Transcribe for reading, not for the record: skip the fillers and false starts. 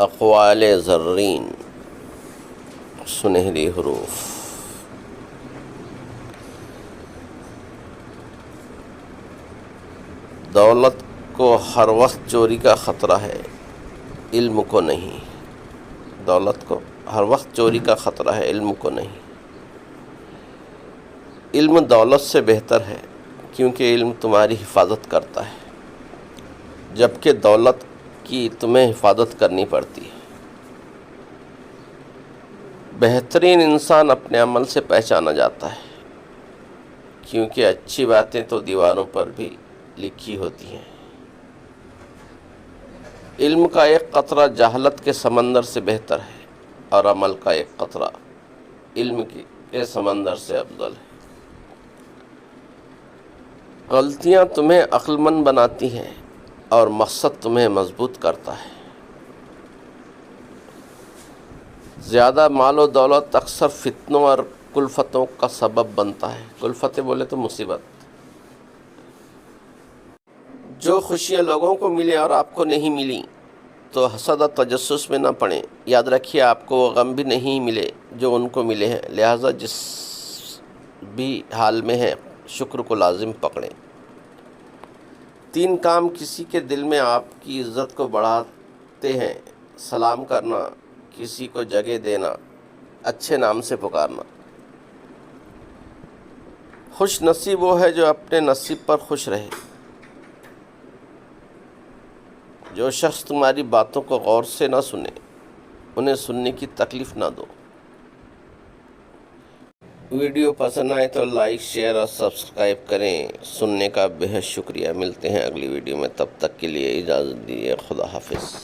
اقوال زرین، سنہری حروف۔ دولت کو ہر وقت چوری کا خطرہ ہے، علم کو نہیں۔ دولت کو ہر وقت چوری کا خطرہ ہے، علم کو نہیں۔ علم دولت سے بہتر ہے کیونکہ علم تمہاری حفاظت کرتا ہے، جبکہ دولت کی تمہیں حفاظت کرنی پڑتی ہے۔ بہترین انسان اپنے عمل سے پہچانا جاتا ہے، کیونکہ اچھی باتیں تو دیواروں پر بھی لکھی ہوتی ہیں۔ علم کا ایک قطرہ جہالت کے سمندر سے بہتر ہے، اور عمل کا ایک قطرہ علم کے سمندر سے افضل ہے۔ غلطیاں تمہیں عقل مند بناتی ہیں اور مقصد تمہیں مضبوط کرتا ہے۔ زیادہ مال و دولت اکثر فتنوں اور کلفتوں کا سبب بنتا ہے۔ کلفتیں بولے تو مصیبت۔ جو خوشیاں لوگوں کو ملیں اور آپ کو نہیں ملیں تو حسد اور تجسس میں نہ پڑیں۔ یاد رکھیے آپ کو وہ غم بھی نہیں ملے جو ان کو ملے ہیں، لہٰذا جس بھی حال میں ہیں شکر کو لازم پکڑیں۔ 3 کام کسی کے دل میں آپ کی عزت کو بڑھاتے ہیں: سلام کرنا، کسی کو جگہ دینا، اچھے نام سے پکارنا۔ خوش نصیب وہ ہے جو اپنے نصیب پر خوش رہے۔ جو شخص تمہاری باتوں کو غور سے نہ سنے، انہیں سننے کی تکلیف نہ دو۔ ویڈیو پسند آئے تو لائک، شیئر اور سبسکرائب کریں۔ سننے کا بہت شکریہ۔ ملتے ہیں اگلی ویڈیو میں، تب تک کے لیے اجازت دیجیے۔ خدا حافظ۔